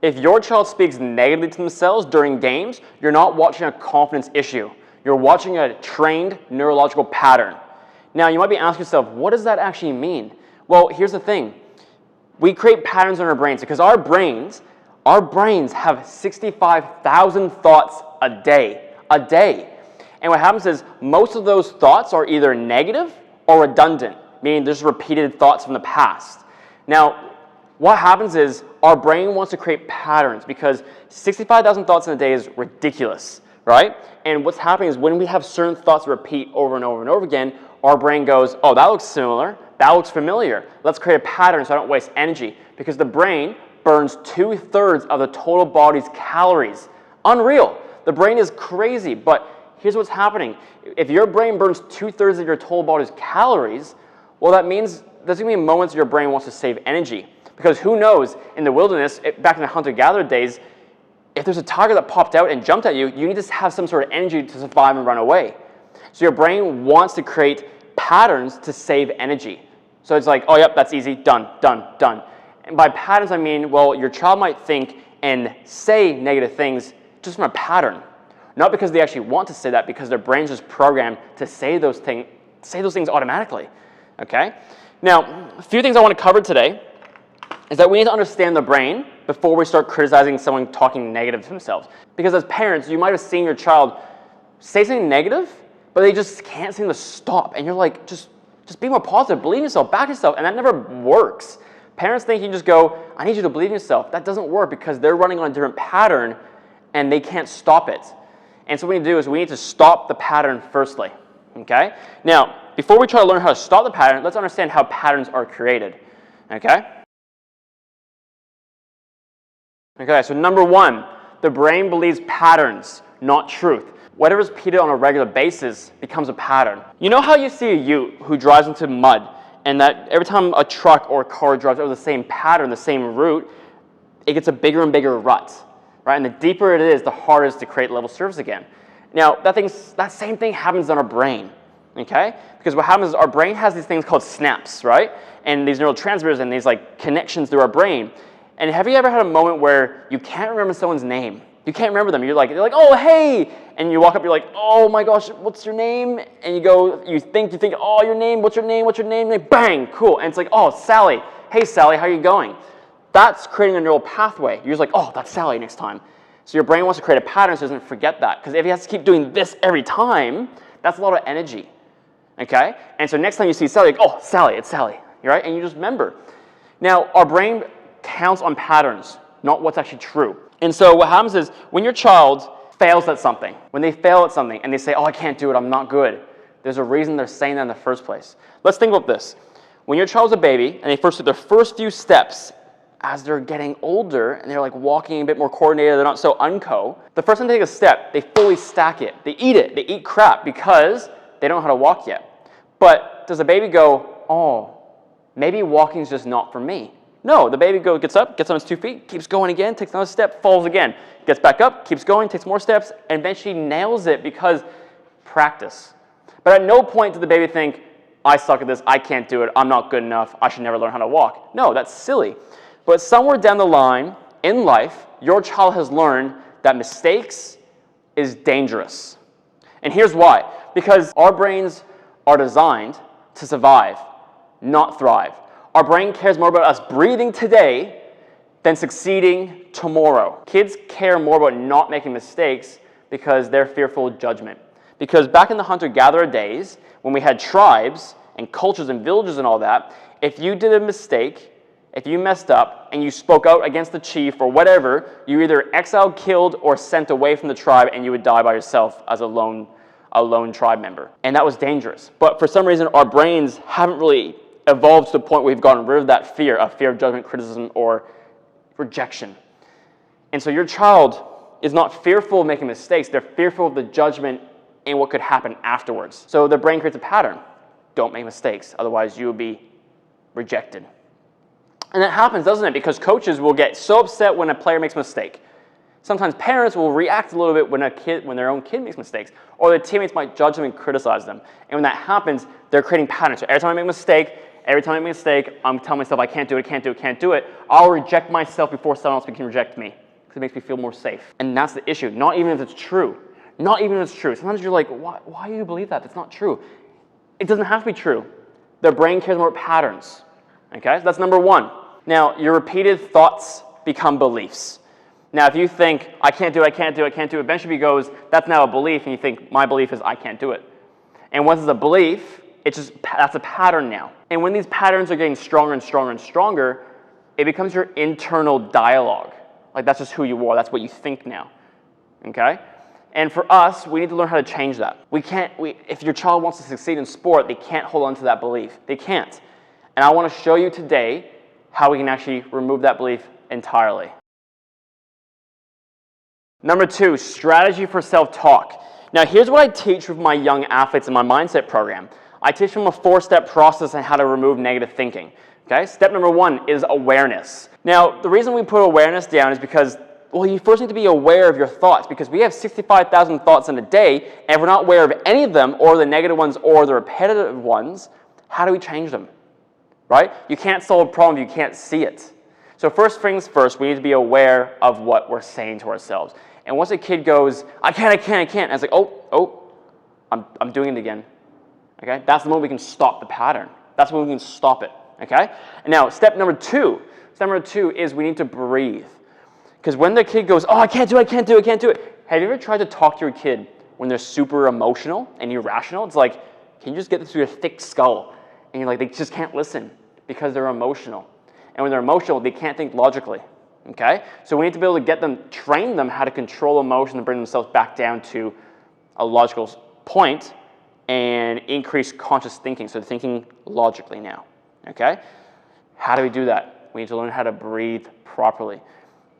If your child speaks negatively to themselves during games, you're not watching a confidence issue. You're watching a trained neurological pattern. Now, you might be asking yourself, what does that actually mean? Well, here's the thing. We create patterns in our brains because our brains have 65,000 thoughts a day. And what happens is most of those thoughts are either negative or redundant, meaning there's repeated thoughts from the past. Now, what happens is our brain wants to create patterns because 65,000 thoughts in a day is ridiculous, right? And what's happening is when we have certain thoughts repeat over and over and over again, our brain goes, oh, that looks similar, that looks familiar. Let's create a pattern so I don't waste energy, because the brain burns 2/3 of the total body's calories. Unreal. The brain is crazy, but here's what's happening. If your brain burns 2/3 of your total body's calories, well, that means there's going to be moments your brain wants to save energy. Because who knows, in the wilderness, back in the hunter-gatherer days, if there's a tiger that popped out and jumped at you, you need to have some sort of energy to survive and run away. So your brain wants to create patterns to save energy. So it's like, oh, yep, that's easy, done, done, done. And by patterns, I mean, well, your child might think and say negative things just from a pattern. Not because they actually want to say that, because their brain's just programmed to say those things automatically, okay? Now, a few things I want to cover today is that we need to understand the brain before we start criticizing someone talking negative to themselves. Because as parents, you might have seen your child say something negative, but they just can't seem to stop. And you're like, just be more positive, believe in yourself, back yourself, and that never works. Parents think you just go, I need you to believe in yourself. That doesn't work because they're running on a different pattern and they can't stop it. And so what we need to do is we need to stop the pattern firstly, okay? Now, before we try to learn how to stop the pattern, let's understand how patterns are created, okay? Okay, so number one, the brain believes patterns, not truth. Whatever is repeated on a regular basis becomes a pattern. You know how you see a ute who drives into mud, and that every time a truck or a car drives over the same pattern, the same route, it gets a bigger and bigger rut, right? And the deeper it is, the harder it is to create level surface again. Now, that same thing happens in our brain, okay? Because what happens is our brain has these things called snaps, right? And these neurotransmitters and these like connections through our brain. And have you ever had a moment where you can't remember someone's name? You can't remember them. You're like, oh, hey. And you walk up, you're like, oh my gosh, what's your name? And you think, oh, your name, what's your name? And they bang, cool. And it's like, oh, Sally. Hey, Sally, how are you going? That's creating a neural pathway. You're just like, oh, that's Sally next time. So your brain wants to create a pattern so it doesn't forget that. Because if he has to keep doing this every time, that's a lot of energy, okay? And so next time you see Sally, like, oh, Sally, it's Sally, right? And you just remember. Now, our brain counts on patterns, not what's actually true. And so what happens is when your child fails at something, when they fail at something and they say, oh, I can't do it, I'm not good, there's a reason they're saying that in the first place. Let's think about this. When your child's a baby and they first do their first few steps, as they're getting older and they're like walking a bit more coordinated, they're not so unco, the first time they take a step, they fully stack it. They eat crap because they don't know how to walk yet. But does a baby go, oh, maybe walking's just not for me? No, the baby gets up, gets on his 2 feet, keeps going again, takes another step, falls again, gets back up, keeps going, takes more steps, and eventually nails it because practice. But at no point did the baby think, I suck at this, I can't do it, I'm not good enough, I should never learn how to walk. No, that's silly. But somewhere down the line in life, your child has learned that mistakes is dangerous. And here's why. Because our brains are designed to survive, not thrive. Our brain cares more about us breathing today than succeeding tomorrow. Kids care more about not making mistakes because they're fearful of judgment. Because back in the hunter-gatherer days, when we had tribes and cultures and villages and all that, if you did a mistake, if you messed up and you spoke out against the chief or whatever, you were either exiled, killed, or sent away from the tribe, and you would die by yourself as a lone tribe member. And that was dangerous. But for some reason, our brains haven't really evolved to the point where we've gotten rid of that fear of judgment, criticism, or rejection. And so your child is not fearful of making mistakes. They're fearful of the judgment and what could happen afterwards. So the brain creates a pattern. Don't make mistakes, otherwise you will be rejected. And that happens, doesn't it? Because coaches will get so upset when a player makes a mistake. Sometimes parents will react a little bit when their own kid makes mistakes, or their teammates might judge them and criticize them. And when that happens, they're creating patterns. So every time I make a mistake, every time I make a mistake, I'm telling myself I can't do it, can't do it, can't do it. I'll reject myself before someone else can reject me because it makes me feel more safe. And that's the issue, not even if it's true. Not even if it's true. Sometimes you're like, why do you believe that? That's not true. It doesn't have to be true. The brain cares more about patterns. Okay, so that's number one. Now, your repeated thoughts become beliefs. Now, if you think, I can't do it, I can't do it, I can't do it, eventually it goes, that's now a belief, and you think, my belief is I can't do it. And once it's a belief, that's a pattern now. And when these patterns are getting stronger and stronger and stronger, it becomes your internal dialogue. Like, that's just who you are. That's what you think now. Okay? And for us, we need to learn how to change that. If your child wants to succeed in sport, they can't hold on to that belief. They can't. And I want to show you today how we can actually remove that belief entirely. Number two, strategy for self-talk. Now, here's what I teach with my young athletes in my mindset program. I teach them a 4-step process on how to remove negative thinking. Okay? Step number one is awareness. Now, the reason we put awareness down is because, well, you first need to be aware of your thoughts, because we have 65,000 thoughts in a day, and if we're not aware of any of them, or the negative ones, or the repetitive ones, how do we change them? Right? You can't solve a problem if you can't see it. So first things first, we need to be aware of what we're saying to ourselves. And once a kid goes, I can't, and it's like, I'm doing it again. Okay? That's the moment we can stop the pattern. That's when we can stop it. Okay? And now, step number two is we need to breathe. Because when the kid goes, I can't do it, have you ever tried to talk to your kid when they're super emotional and irrational? It's like, can you just get this through your thick skull? And you're like, they just can't listen because they're emotional. And when they're emotional, they can't think logically. Okay? So we need to be able to train them how to control emotion and bring themselves back down to a logical point and increase conscious thinking. So they're thinking logically now. Okay? How do we do that? We need to learn how to breathe properly.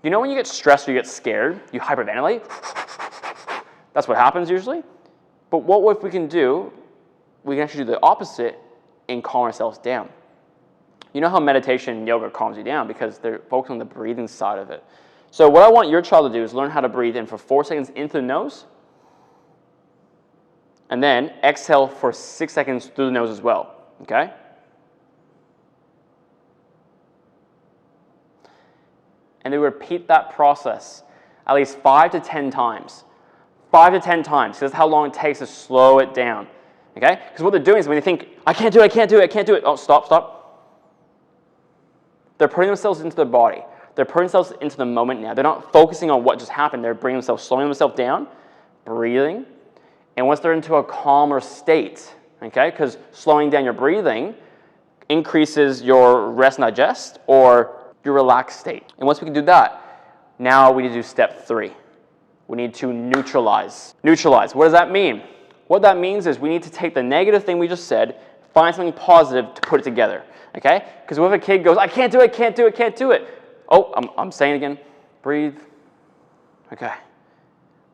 You know when you get stressed or you get scared, you hyperventilate? That's what happens usually. But what if we can actually do the opposite and calm ourselves down? You know how meditation and yoga calms you down because they're focused on the breathing side of it. So what I want your child to do is learn how to breathe in for 4 seconds into the nose, and then exhale for 6 seconds through the nose as well. Okay? And they repeat that process at least 5 to 10 times. 5 to 10 times, because that's how long it takes to slow it down. Okay? Because what they're doing is when they think, I can't do it. Oh, stop. They're putting themselves into their body. They're putting themselves into the moment now. They're not focusing on what just happened. They're slowing themselves down, breathing. And once they're into a calmer state, okay, because slowing down your breathing increases your rest and digest or your relaxed state. And once we can do that, now we need to do step 3. We need to neutralize. Neutralize. What does that mean? What that means is we need to take the negative thing we just said, find something positive to put it together. Okay? Because what if a kid goes, I can't do it. Oh, I'm saying it again. Breathe. Okay.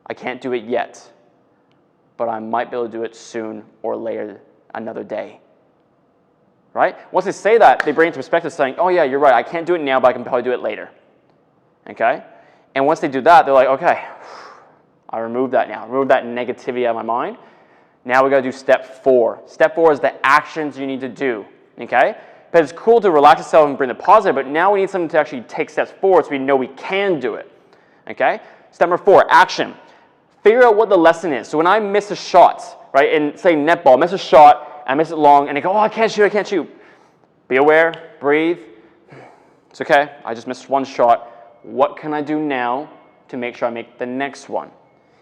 I can't do it yet, but I might be able to do it soon or later, another day. Right? Once they say that, they bring it into perspective saying, oh yeah, you're right. I can't do it now, but I can probably do it later. Okay? And once they do that, they're like, okay, I removed that now. Remove that negativity out of my mind. Now we got to do step 4. Step 4 is the actions you need to do. Okay? But it's cool to relax yourself and bring the positive, but now we need something to actually take steps forward so we know we can do it. Okay? Step number 4, action. Figure out what the lesson is. So when I miss a shot, right, in say netball, miss a shot, I miss it long, and they go, I can't shoot. Be aware, breathe. It's okay, I just missed one shot. What can I do now to make sure I make the next one?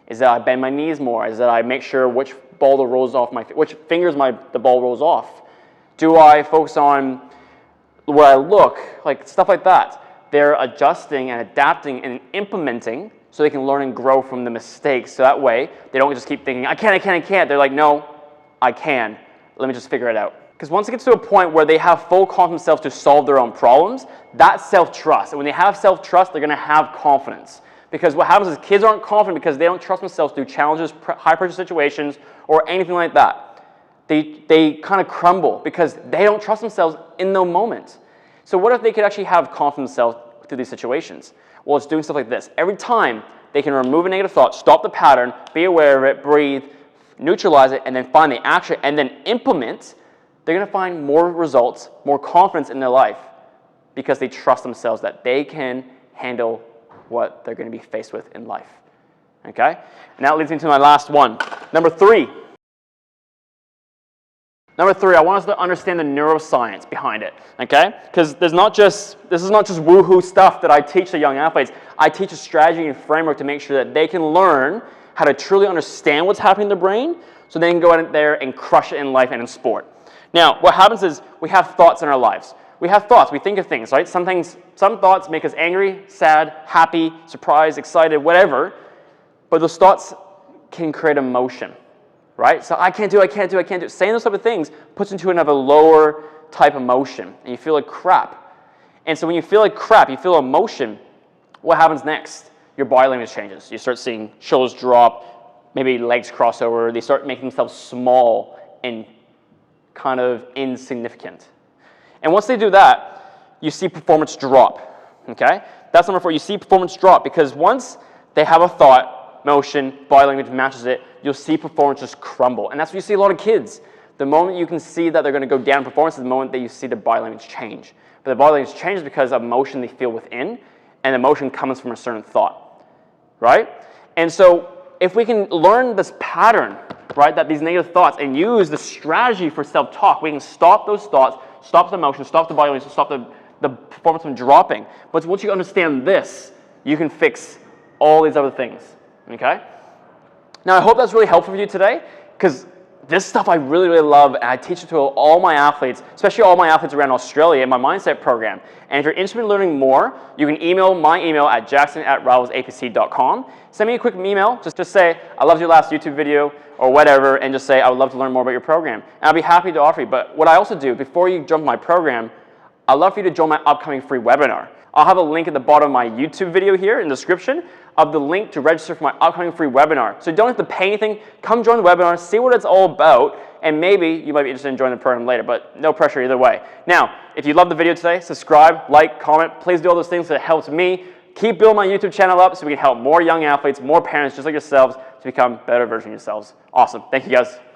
Is that I bend my knees more? Is that I make sure which fingers the ball rolls off? Do I focus on where I look? Like stuff like that. They're adjusting and adapting and implementing so they can learn and grow from the mistakes. So that way, they don't just keep thinking, I can't. They're like, no, I can. Let me just figure it out. Because once it gets to a point where they have full confidence themselves to solve their own problems, that's self-trust. And when they have self-trust, they're going to have confidence. Because what happens is kids aren't confident because they don't trust themselves through challenges, high-pressure situations, or anything like that. They kind of crumble because they don't trust themselves in the moment. So what if they could actually have confidence in themselves through these situations? Well, it's doing stuff like this. Every time they can remove a negative thought, stop the pattern, be aware of it, breathe, neutralize it, and then find the action, and then implement they're going to find more results, more confidence in their life because they trust themselves that they can handle what they're going to be faced with in life. Okay? And that leads me to my last one. Number three, I want us to understand the neuroscience behind it, okay? Because this is not just woohoo stuff that I teach the young athletes. I teach a strategy and framework to make sure that they can learn how to truly understand what's happening in their brain so they can go out there and crush it in life and in sport. Now, what happens is we have thoughts in our lives. We have thoughts. We think of things, right? Some thoughts make us angry, sad, happy, surprised, excited, whatever. But those thoughts can create emotion. Right? So I can't do it. Saying those type of things puts into another lower type emotion, and you feel like crap. And so when you feel like crap, you feel emotion, what happens next? Your body language changes. You start seeing shoulders drop, maybe legs cross over. They start making themselves small and kind of insignificant. And once they do that, you see performance drop. Okay? That's number 4. You see performance drop because once they have a thought, motion, body language matches it, you'll see performance just crumble. And that's what you see a lot of kids. The moment you can see that they're going to go down in performance is the moment that you see the body language change. But the body language changes because of emotion they feel within, and emotion comes from a certain thought, right? And so if we can learn this pattern, right, that these negative thoughts, and use the strategy for self-talk, we can stop those thoughts, stop the emotion, stop the body language, stop the performance from dropping. But once you understand this, you can fix all these other things. Okay? Now, I hope that's really helpful for you today, because this stuff I really, really love, and I teach it to all my athletes, especially all my athletes around Australia in my Mindset program. And if you're interested in learning more, you can email my email at jackson@rivalsapc.com. Send me a quick email. Just say, I loved your last YouTube video, or whatever, and just say, I would love to learn more about your program. And I'll be happy to offer you. But what I also do, before you jump my program, I'd love for you to join my upcoming free webinar. I'll have a link at the bottom of my YouTube video here in the description of the link to register for my upcoming free webinar. So you don't have to pay anything. Come join the webinar, see what it's all about, and maybe you might be interested in joining the program later, but no pressure either way. Now, if you loved the video today, subscribe, like, comment. Please do all those things that helps me keep building my YouTube channel up so we can help more young athletes, more parents just like yourselves to become better versions of yourselves. Awesome. Thank you, guys.